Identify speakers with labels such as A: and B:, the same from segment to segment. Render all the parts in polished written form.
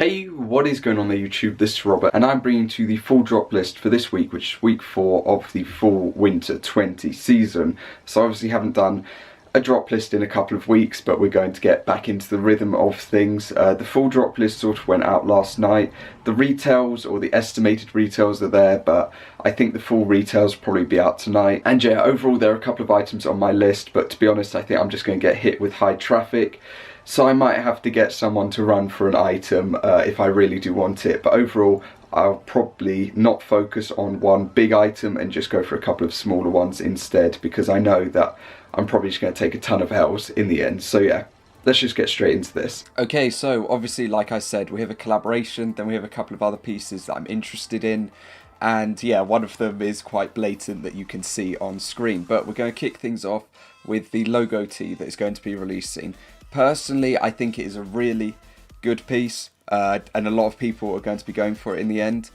A: Hey, what is going on there YouTube? This is Robert and I'm bringing to you the full drop list for this week, which is week 4 of the full winter 20 season. So obviously haven't done a drop list in a couple of weeks, but we're going to get back into the rhythm of things. The full drop list sort of went out last night. The retails, or the estimated retails, are there, but I think the full retails will probably be out tonight. And yeah, overall there are a couple of items on my list, but to be honest I think I'm just going to get hit with high traffic. So I might have to get someone to run for an item if I really do want it. But overall, I'll probably not focus on one big item and just go for a couple of smaller ones instead, because I know that I'm probably just going to take a ton of L's in the end. So yeah, let's just get straight into this. Okay, so obviously, like I said, we have a collaboration, then we have a couple of other pieces that I'm interested in. And yeah, one of them is quite blatant that you can see on screen. But we're going to kick things off with the logo tee that is going to be releasing. Personally, I think it is a really good piece, and a lot of people are going to be going for it in the end.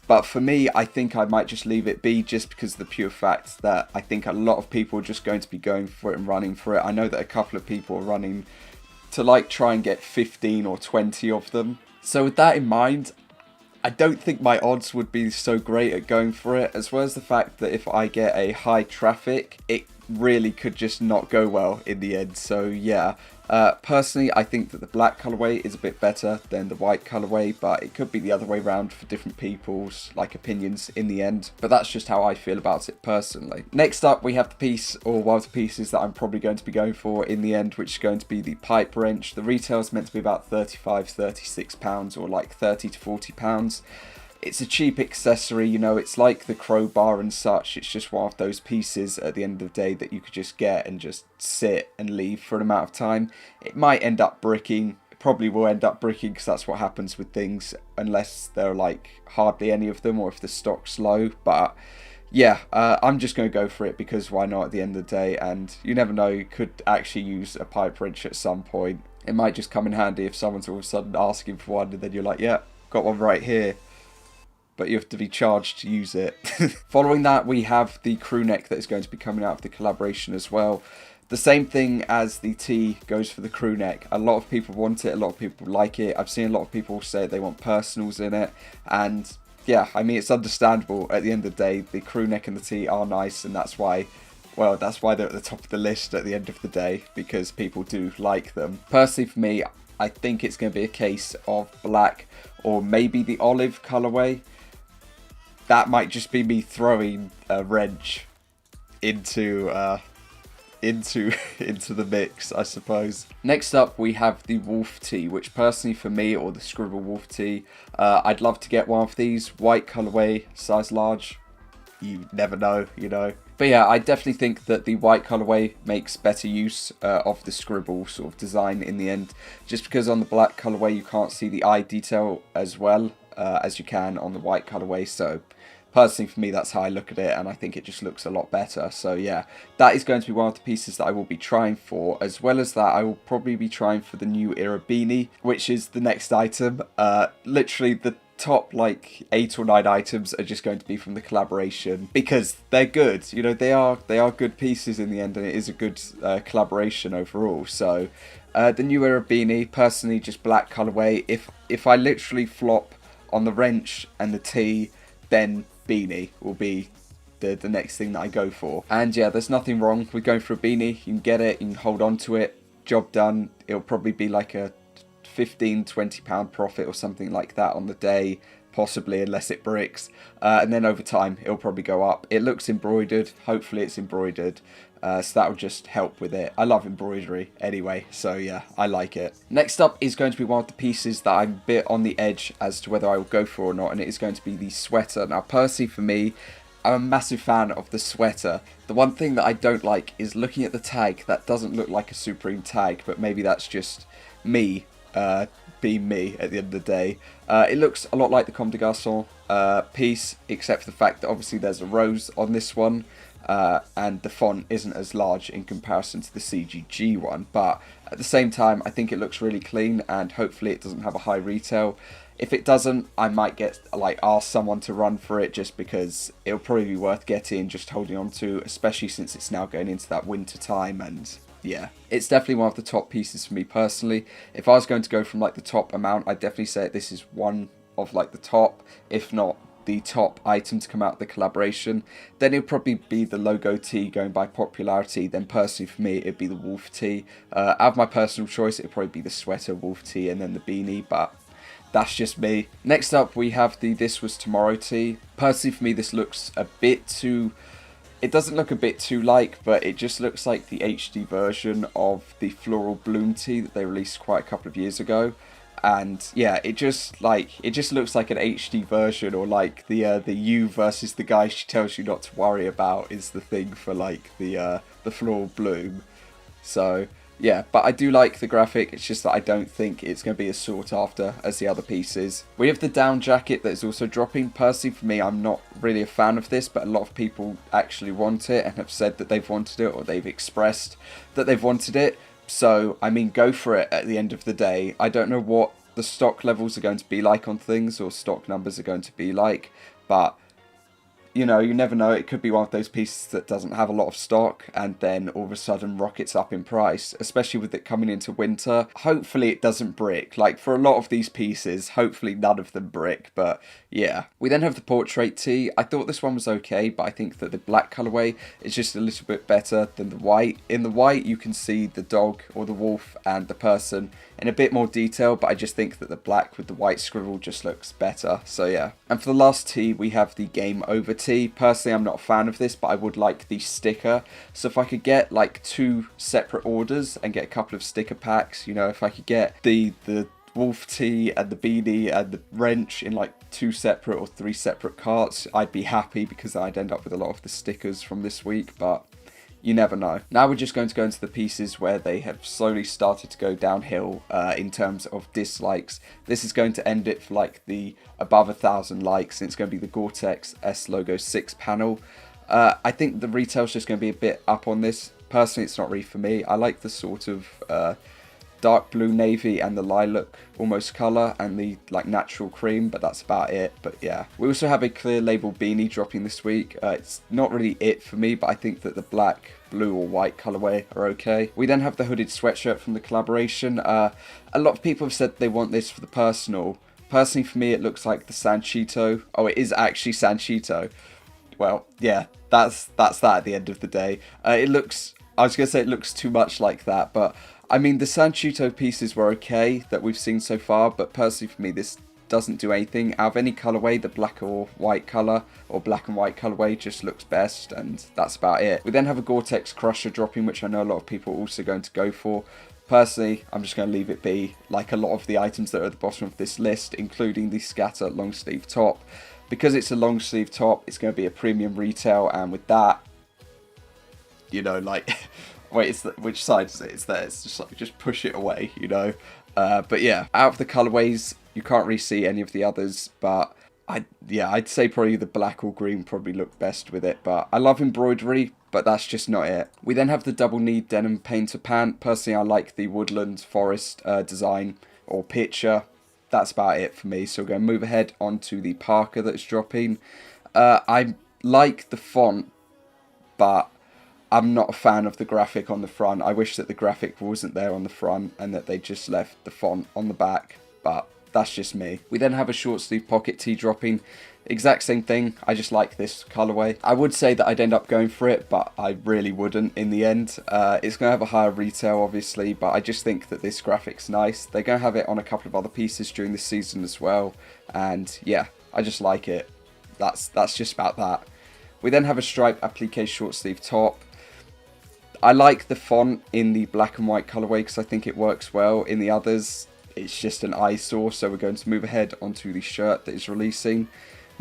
A: But for me, I think I might just leave it be, just because of the pure fact that I think a lot of people are just going to be going for it and running for it. I know that a couple of people are running to like try and get 15 or 20 of them. So with that in mind, I don't think my odds would be so great at going for it, as well as the fact that if I get a high traffic, it really could just not go well in the end. So yeah, personally I think that the black colorway is a bit better than the white colorway, but it could be the other way around for different people's like opinions in the end, but that's just how I feel about it personally. Next up we have the piece, or one of the pieces that I'm probably going to be going for in the end, which is going to be the pipe wrench. The retail is meant to be about £35-36, or like £30 to £40. It's a cheap accessory, you know, it's like the crowbar and such. It's just one of those pieces at the end of the day that you could just get and just sit and leave for an amount of time. It might end up bricking. It probably will end up bricking, because that's what happens with things, unless there are like hardly any of them or if the stock's low. But yeah, I'm just going to go for it, because why not at the end of the day? And you never know, you could actually use a pipe wrench at some point. It might just come in handy if someone's all of a sudden asking for one, and then you're like, yeah, got one right here. But you have to be charged to use it. Following that, we have the crew neck that is going to be coming out of the collaboration as well. The same thing as the tee goes for the crew neck. A lot of people want it, a lot of people like it. I've seen a lot of people say they want personals in it. And yeah, I mean, it's understandable. At the end of the day, the crew neck and the tee are nice, and that's why, well, that's why they're at the top of the list at the end of the day, because people do like them. Personally for me, I think it's going to be a case of black or maybe the olive colorway. That might just be me throwing a wrench into the mix, I suppose. Next up, we have the wolf tee, which personally for me, or the scribble wolf tee, I'd love to get one of these. White colorway, size large. You never know, you know. But yeah, I definitely think that the white colorway makes better use of the scribble sort of design in the end, just because on the black colorway you can't see the eye detail as well as you can on the white colorway. So personally for me, that's how I look at it, and I think it just looks a lot better. So yeah, that is going to be one of the pieces that I will be trying for. As well as that, I will probably be trying for the new Era Beanie, which is the next item. Literally the top like 8 or 9 items are just going to be from the collaboration, because they're good, you know, they are good pieces in the end, and it is a good collaboration overall. So the new Era Beanie, personally just black colorway. If I literally flop on the wrench and the tee, then beanie will be the next thing that I go for. And yeah, there's nothing wrong with going for a beanie. You can get it, you can hold on to it, job done. It'll probably be like a £15-20 profit or something like that on the day, possibly, unless it bricks. And then over time, it'll probably go up. It looks embroidered. Hopefully it's embroidered. So that will just help with it. I love embroidery anyway, so yeah, I like it. Next up is going to be one of the pieces that I'm a bit on the edge as to whether I will go for or not, and it is going to be the sweater. Now, personally for me, I'm a massive fan of the sweater. The one thing that I don't like is looking at the tag. That doesn't look like a Supreme tag, but maybe that's just me being me at the end of the day. It looks a lot like the Comme des Garçons piece, except for the fact that obviously there's a rose on this one. And the font isn't as large in comparison to the CGG one, but at the same time I think it looks really clean, and hopefully it doesn't have a high retail. If it doesn't, I might get ask someone to run for it, just because it'll probably be worth getting, just holding on to, especially since it's now going into that winter time, and yeah, it's definitely one of the top pieces for me personally. If I was going to go from like the top amount, I'd definitely say this is one of like the top, if not the top item to come out of the collaboration. Then it'd probably be the logo tee going by popularity. Then personally for me, it'd be the wolf tee. Out of my personal choice, it'd probably be the sweater, wolf tee, and then the beanie, but that's just me. Next up, we have the This Was Tomorrow tee. Personally for me, this looks a bit too... It doesn't look a bit too like, but it just looks like the HD version of the Floral Bloom tee that they released quite a couple of years ago. And yeah, it just looks like an HD version, or like the you versus the guy she tells you not to worry about is the thing for like the Floral Bloom. So yeah, but I do like the graphic. It's just that I don't think it's going to be as sought after as the other pieces. We have the down jacket that is also dropping. Personally, for me, I'm not really a fan of this, but a lot of people actually want it and have said that they've wanted it, or they've expressed that they've wanted it. So, I mean, go for it at the end of the day. I don't know what the stock levels are going to be like on things, or stock numbers are going to be like, but you know, you never know. It could be one of those pieces that doesn't have a lot of stock and then all of a sudden rockets up in price, especially with it coming into winter. Hopefully it doesn't brick. Like for a lot of these pieces, hopefully none of them brick, but yeah. We then have the portrait tee. I thought this one was okay, but I think that the black colorway is just a little bit better than the white. In the white, you can see the dog or the wolf and the person in a bit more detail, but I just think that the black with the white scribble just looks better. So yeah. And for the last tee, we have the Game Over tee. Personally, I'm not a fan of this, but I would like the sticker. So if I could get like 2 separate orders and get a couple of sticker packs, you know, if I could get the wolf tee and the beanie and the wrench in like 2 separate or 3 separate carts, I'd be happy, because I'd end up with a lot of the stickers from this week, but you never know. Now we're just going to go into the pieces where they have slowly started to go downhill in terms of dislikes. This is going to end it for like the above 1,000 likes, and it's going to be the Gore-Tex S Logo 6 panel. I think the retail's just going to be a bit up on this. Personally, it's not really for me. I like the sort of dark blue navy and the lilac almost colour and the like natural cream, but that's about it. But yeah, we also have a clear label beanie dropping this week. It's not really it for me, but I think that the black, blue or white colourway are okay. We then have the hooded sweatshirt from the collaboration. A lot of people have said they want this for the personal. Personally for me, it looks like the Sanchito. Oh, it is actually Sanchito. Well, yeah, that's that at the end of the day. It looks, I was going to say it looks too much like that, but I mean, the Sanchito pieces were okay that we've seen so far, but personally for me, this doesn't do anything. Out of any colourway, the black or white colour, or black and white colourway just looks best, and that's about it. We then have a Gore-Tex Crusher dropping, which I know a lot of people are also going to go for. Personally, I'm just going to leave it be, like a lot of the items that are at the bottom of this list, including the Scatter long sleeve top. Because it's a long sleeve top, it's going to be a premium retail, and with that, you know, like... Wait, which side is it? It's there. It's just like, just push it away, you know. But yeah, out of the colorways, you can't really see any of the others. But I'd say probably the black or green probably look best with it. But I love embroidery, but that's just not it. We then have the double knee denim painter pant. Personally, I like the woodland forest design or picture. That's about it for me. So we're going to move ahead onto the parka that's dropping. I like the font, but I'm not a fan of the graphic on the front. I wish that the graphic wasn't there on the front and that they just left the font on the back, but that's just me. We then have a short sleeve pocket tee dropping. Exact same thing, I just like this colourway. I would say that I'd end up going for it, but I really wouldn't in the end. It's going to have a higher retail, obviously, but I just think that this graphic's nice. They're going to have it on a couple of other pieces during this season as well, and yeah, I just like it. That's just about that. We then have a striped applique short sleeve top. I like the font in the black and white colourway because I think it works well. In the others, it's just an eyesore, so we're going to move ahead onto the shirt that is releasing.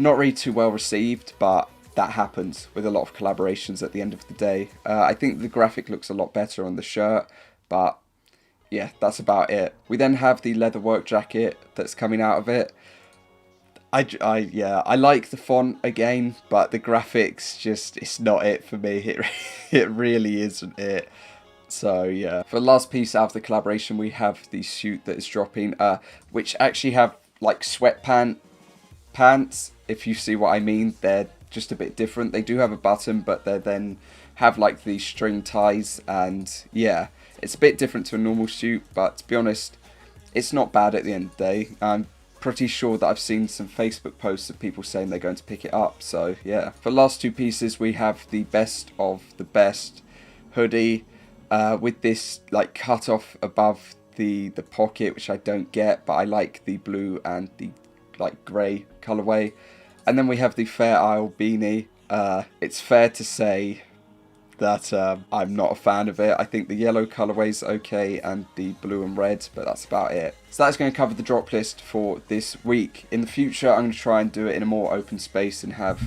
A: Not really too well received, but that happens with a lot of collaborations at the end of the day. I think the graphic looks a lot better on the shirt, but yeah, that's about it. We then have the leather work jacket that's coming out of it. I like the font again, but the graphics just, it's not it for me. It really isn't it. So yeah. For the last piece out of the collaboration, we have the suit that is dropping, which actually have like sweatpants, if you see what I mean. They're just a bit different. They do have a button, but they then have like these string ties, and yeah, It's a bit different to a normal suit, but to be honest, it's not bad at the end of the day. I'm pretty sure that I've seen some Facebook posts of people saying they're going to pick it up, so yeah. For the last two pieces, we have the best of the best hoodie with this like cut off above the pocket, which I don't get, but I like the blue and the like grey colourway. And then we have the Fair Isle beanie. It's fair to say that I'm not a fan of it. I think the yellow colourway's okay and the blue and red, but that's about it. So that's going to cover the drop list for this week. In the future, I'm going to try and do it in a more open space and have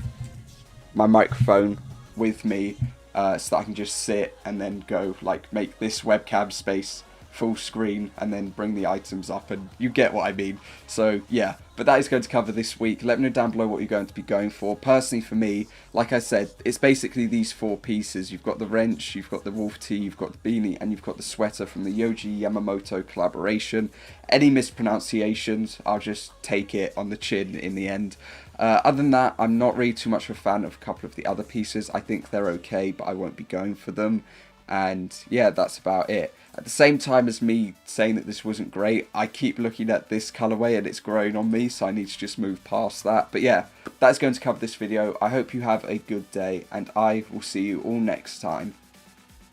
A: my microphone with me so that I can just sit and then go like make this webcam space full screen and then bring the items up, and you get what I mean. So yeah, but that is going to cover this week. Let me know down below what you're going to be going for. Personally for me, like I said, it's basically these four pieces. You've got the wrench, you've got the wolf tee, you've got the beanie, and you've got the sweater from the Yohji Yamamoto collaboration. Any mispronunciations, I'll just take it on the chin in the end. Other than that, I'm not really too much of a fan of a couple of the other pieces. I think they're okay, but I won't be going for them. And yeah, that's about it. At the same time as me saying that this wasn't great, I keep looking at this colourway and it's growing on me, so I need to just move past that. But yeah, that's going to cover this video. I hope you have a good day, and I will see you all next time.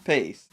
A: Peace.